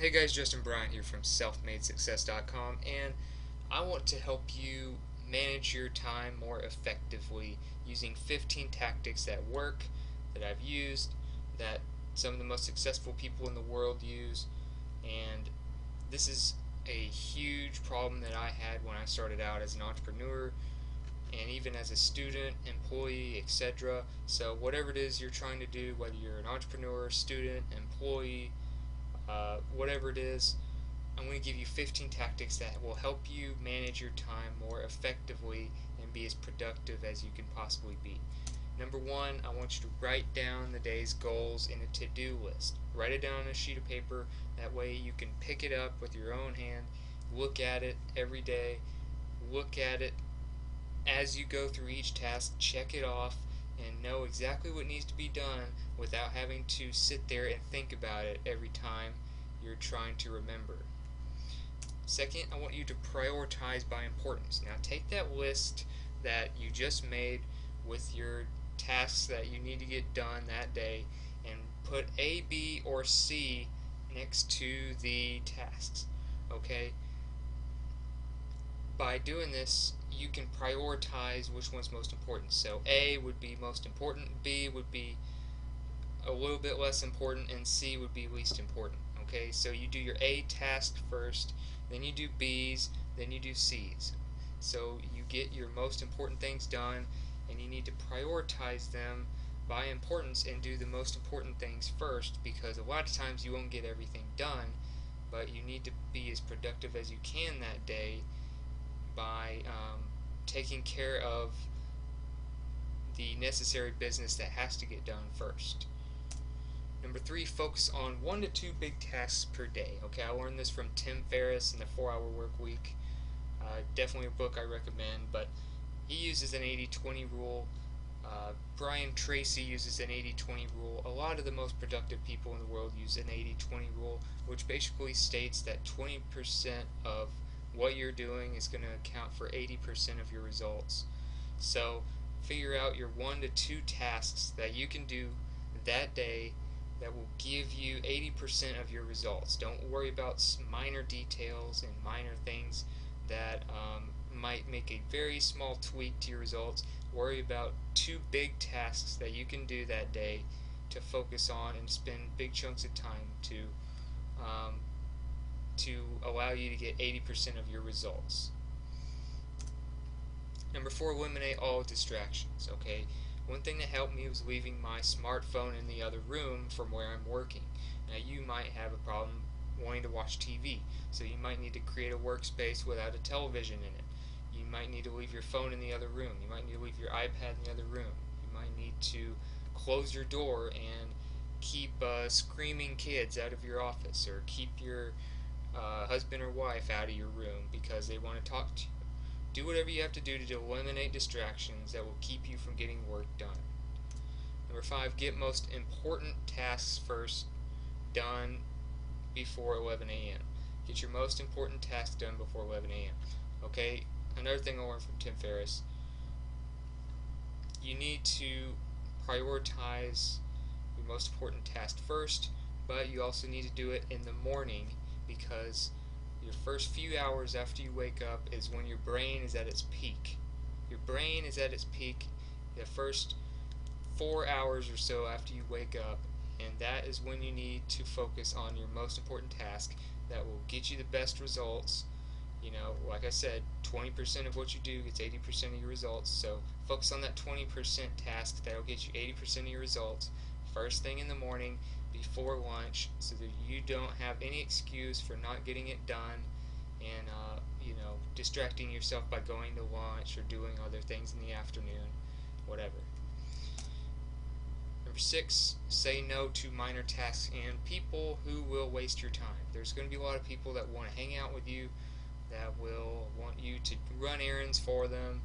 Hey guys, Justin Bryant here from selfmadesuccess.com, and I want to help you manage your time more effectively using 15 tactics that work, that I've used, that some of the most successful people in the world use. And this is a huge problem that I had when I started out as an entrepreneur and even as a student, employee, etc. So whatever it is you're trying to do, whether you're an entrepreneur, student, employee, whatever it is, I'm going to give you 15 tactics that will help you manage your time more effectively and be as productive as you can possibly be. Number one, I want you to write down the day's goals in a to-do list. Write it down on a sheet of paper. That way you can pick it up with your own hand, look at it every day, look at it as you go through each task, check it off, and know exactly what needs to be done without having to sit there and think about it every time you're trying to remember. Second, I want you to prioritize by importance. Now take that list that you just made with your tasks that you need to get done that day and put A, B, or C next to the tasks. Okay? By doing this, you can prioritize which one's most important. So A would be most important, B would be a little bit less important, and C would be least important. Okay, so you do your A task first, then you do B's, then you do C's. So you get your most important things done, and you need to prioritize them by importance and do the most important things first, because a lot of times you won't get everything done, but you need to be as productive as you can that day by taking care of the necessary business that has to get done first. Number three, focus on 1 to 2 big tasks per day. Okay, I learned this from Tim Ferriss in the 4-Hour Work Week. Definitely a book I recommend, but he uses an 80-20 rule. Brian Tracy uses an 80-20 rule. A lot of the most productive people in the world use an 80-20 rule, which basically states that 20% of what you're doing is going to account for 80% of your results. So figure out your 1 to 2 tasks that you can do that day that will give you 80% of your results. Don't worry about minor details and minor things that might make a very small tweak to your results. Worry about 2 big tasks that you can do that day to focus on and spend big chunks of time to allow you to get 80% of your results. Number 4, eliminate all distractions. Okay, one thing that helped me was leaving my smartphone in the other room from where I'm working. Now you might have a problem wanting to watch TV, so you might need to create a workspace without a television in it. You might need to leave your phone in the other room. You might need to leave your iPad in the other room. You might need to close your door and keep screaming kids out of your office, or keep your husband or wife out of your room because they want to talk to you. Do whatever you have to do to eliminate distractions that will keep you from getting work done. Number 5, get most important tasks first done before 11 a.m. Get your most important task done before 11 a.m. Okay, another thing I learned from Tim Ferriss, you need to prioritize your most important task first, but you also need to do it in the morning, because your first few hours after you wake up is when your brain is at its peak. Your brain is at its peak the first 4 hours or so after you wake up, and that is when you need to focus on your most important task that will get you the best results. You know, like I said, 20% of what you do gets 80% of your results, so focus on that 20% task that will get you 80% of your results first thing in the morning before lunch, so that you don't have any excuse for not getting it done and distracting yourself by going to lunch or doing other things in the afternoon, whatever. Number 6, say no to minor tasks and people who will waste your time. There's going to be a lot of people that want to hang out with you, that will want you to run errands for them.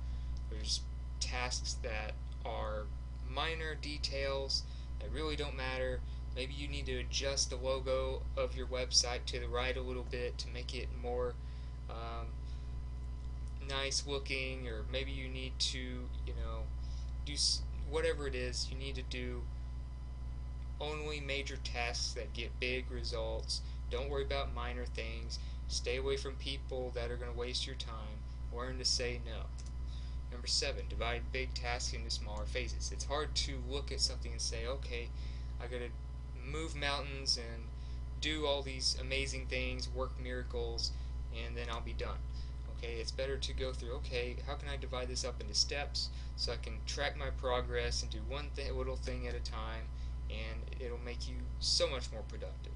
There's tasks that are minor details that really don't matter. Maybe you need to adjust the logo of your website to the right a little bit to make it more nice looking, or maybe you need to, do whatever it is. You need to do only major tasks that get big results. Don't worry about minor things. Stay away from people that are going to waste your time. Learn to say no. Number 7, divide big tasks into smaller phases. It's hard to look at something and say, okay, I gotta move mountains and do all these amazing things, work miracles, and then I'll be done. Okay, it's better to go through, okay, how can I divide this up into steps so I can track my progress and do one little thing at a time, and it'll make you so much more productive.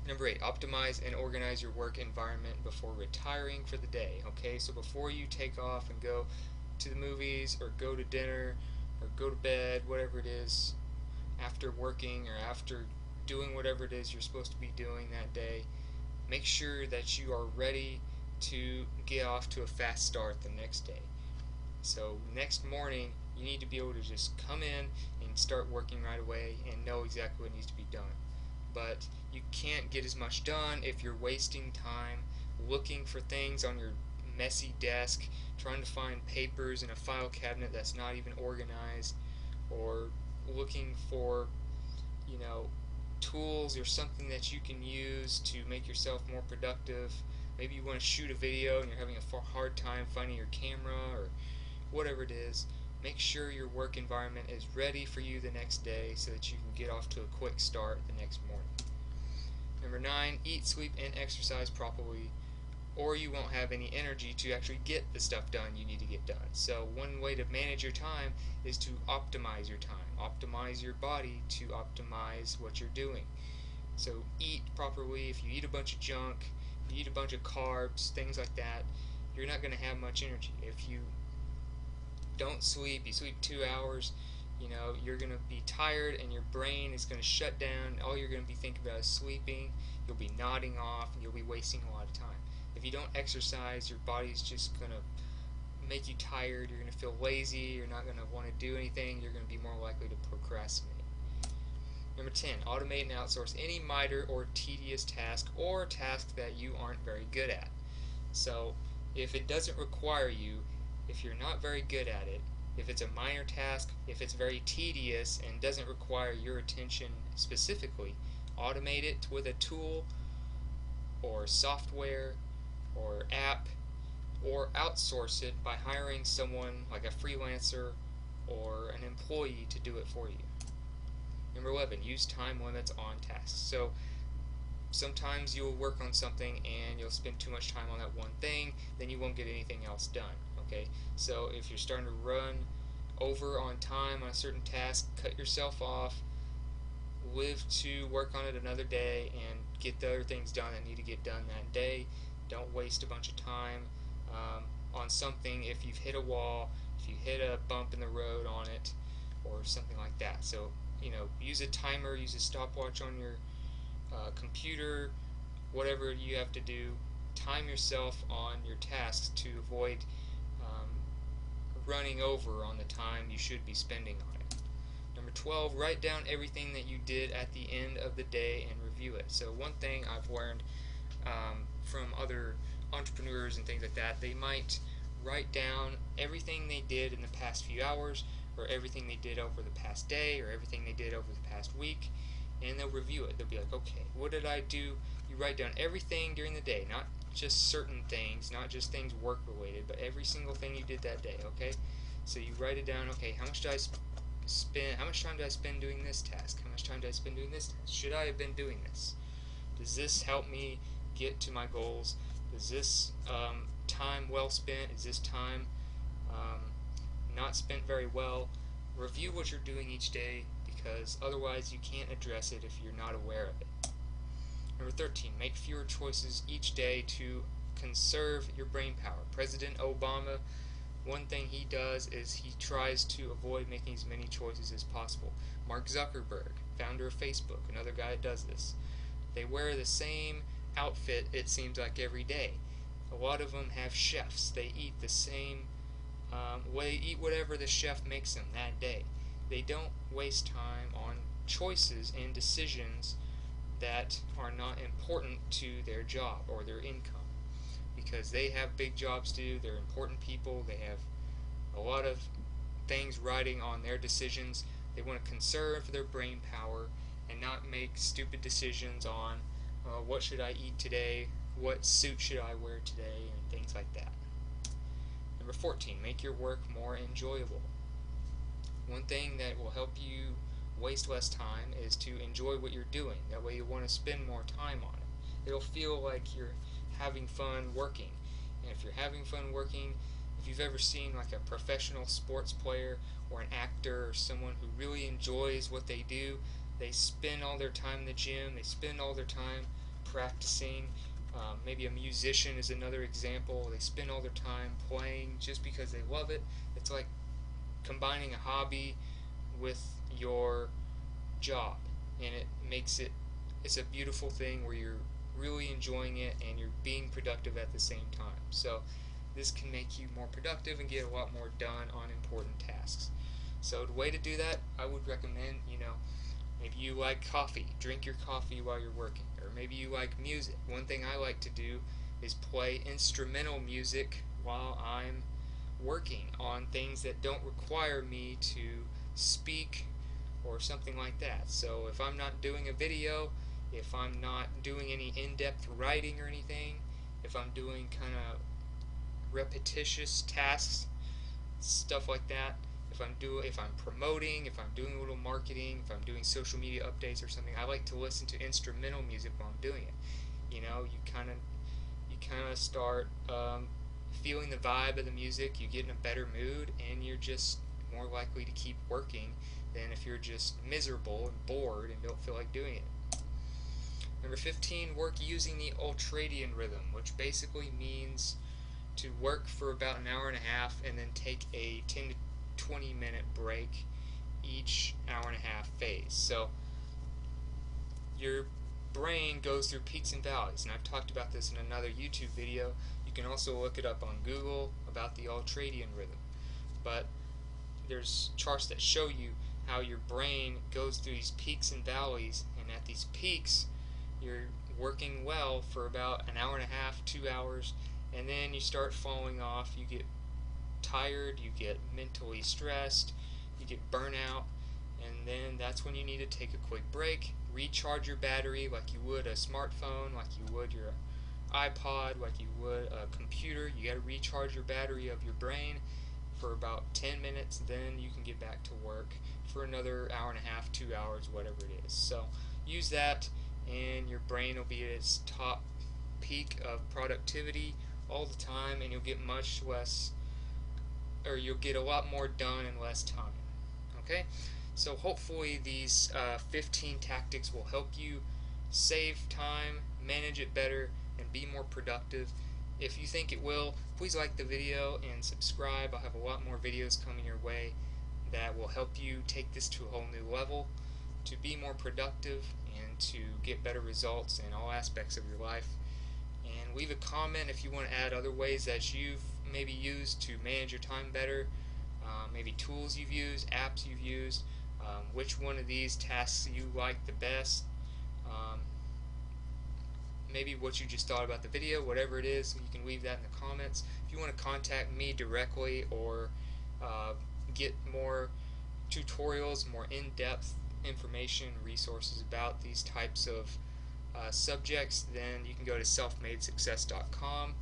Number 8, optimize and organize your work environment before retiring for the day. Okay, so before you take off and go to the movies or go to dinner or go to bed, whatever it is, after working or after doing whatever it is you're supposed to be doing that day, make sure that you are ready to get off to a fast start the next day. So next morning, you need to be able to just come in and start working right away and know exactly what needs to be done. But you can't get as much done if you're wasting time looking for things on your messy desk, trying to find papers in a file cabinet that's not even organized, or looking for, tools or something that you can use to make yourself more productive. Maybe you want to shoot a video and you're having a hard time finding your camera or whatever it is. Make sure your work environment is ready for you the next day so that you can get off to a quick start the next morning. Number 9, eat, sleep, and exercise properly, or you won't have any energy to actually get the stuff done you need to get done. So one way to manage your time is to optimize your time. Optimize your body to optimize what you're doing. So eat properly. If you eat a bunch of junk, you eat a bunch of carbs, things like that, you're not going to have much energy. If you don't sleep, you sleep 2 hours, you're going to be tired and your brain is going to shut down. All you're going to be thinking about is sleeping. You'll be nodding off and you'll be wasting a lot of time. If you don't exercise, your body's just going to make you tired. You're going to feel lazy. You're not going to want to do anything. You're going to be more likely to procrastinate. Number 10, automate and outsource any minor or tedious task or task that you aren't very good at. So if it doesn't require you, if you're not very good at it, if it's a minor task, if it's very tedious and doesn't require your attention specifically, automate it with a tool or software or app, or outsource it by hiring someone like a freelancer or an employee to do it for you. Number 11, use time limits on tasks. So sometimes you'll work on something and you'll spend too much time on that one thing, then you won't get anything else done. Okay, so if you're starting to run over on time on a certain task, cut yourself off, live to work on it another day, and get the other things done that need to get done that day. Don't waste a bunch of time on something if you've hit a wall, if you hit a bump in the road on it, or something like that. So, use a timer, use a stopwatch on your computer, whatever you have to do. Time yourself on your tasks to avoid running over on the time you should be spending on it. Number 12, write down everything that you did at the end of the day and review it. So one thing I've learned from other entrepreneurs and things like that, they might write down everything they did in the past few hours, or everything they did over the past day, or everything they did over the past week, and they'll review it. They'll be like, okay, what did I do? You write down everything during the day, not just certain things, not just things work related, but every single thing you did that day. Okay, so you write it down. Okay, how much did I spend? How much time did I spend doing this task? How much time did I spend doing this task? Should I have been doing this? Does this help me get to my goals? Is this time well spent? Is this time not spent very well? Review what you're doing each day, because otherwise you can't address it if you're not aware of it. Number 13, make fewer choices each day to conserve your brain power. President Obama, one thing he does is he tries to avoid making as many choices as possible. Mark Zuckerberg, founder of Facebook, another guy that does this. They wear the same outfit, it seems like, every day. A lot of them have chefs. They eat the same way, eat whatever the chef makes them that day. They don't waste time on choices and decisions that are not important to their job or their income, because they have big jobs to do. They're important people. They have a lot of things riding on their decisions. They want to conserve their brain power and not make stupid decisions on what should I eat today, what suit should I wear today, and things like that. Number 14, make your work more enjoyable. One thing that will help you waste less time is to enjoy what you're doing. That way you'll want to spend more time on it. It'll feel like you're having fun working. And if you're having fun working, if you've ever seen like a professional sports player or an actor or someone who really enjoys what they do, they spend all their time in the gym, they spend all their time practicing. Maybe a musician is another example. They spend all their time playing just because they love it. It's like combining a hobby with your job, and it's a beautiful thing where you're really enjoying it and you're being productive at the same time. So this can make you more productive and get a lot more done on important tasks. So the way to do that, I would recommend, maybe you like coffee, drink your coffee while you're working, or maybe you like music. One thing I like to do is play instrumental music while I'm working on things that don't require me to speak or something like that. So if I'm not doing a video, if I'm not doing any in-depth writing or anything, if I'm doing kind of repetitious tasks, stuff like that, if I'm promoting, if I'm doing a little marketing, if I'm doing social media updates or something, I like to listen to instrumental music while I'm doing it. You kind of start feeling the vibe of the music, you get in a better mood, and you're just more likely to keep working than if you're just miserable and bored and don't feel like doing it. Number 15, work using the Ultradian Rhythm, which basically means to work for about an hour and a half and then take a 10 to 20 minute break each hour and a half phase. So your brain goes through peaks and valleys, and I've talked about this in another YouTube video. You can also look it up on Google about the Ultradian Rhythm. But there's charts that show you how your brain goes through these peaks and valleys, and at these peaks you're working well for about an hour and a half, 2 hours, and then you start falling off. You get tired, you get mentally stressed, you get burnout, and then that's when you need to take a quick break, recharge your battery like you would a smartphone, like you would your iPod, like you would a computer. You got to recharge your battery of your brain for about 10 minutes, then you can get back to work for another hour and a half, 2 hours, whatever it is. So use that, and your brain will be at its top peak of productivity all the time, and you'll get you'll get a lot more done in less time. Okay? So hopefully these 15 tactics will help you save time, manage it better, and be more productive. If you think it will, please like the video and subscribe. I'll have a lot more videos coming your way that will help you take this to a whole new level, to be more productive and to get better results in all aspects of your life. And leave a comment if you want to add other ways that you've maybe used to manage your time better, maybe tools you've used, apps you've used, which one of these tasks you like the best, maybe what you just thought about the video, whatever it is. You can leave that in the comments. If you want to contact me directly or get more tutorials, more in-depth information, resources about these types of subjects, then you can go to selfmadesuccess.com.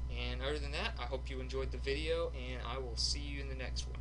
And other than that, I hope you enjoyed the video, and I will see you in the next one.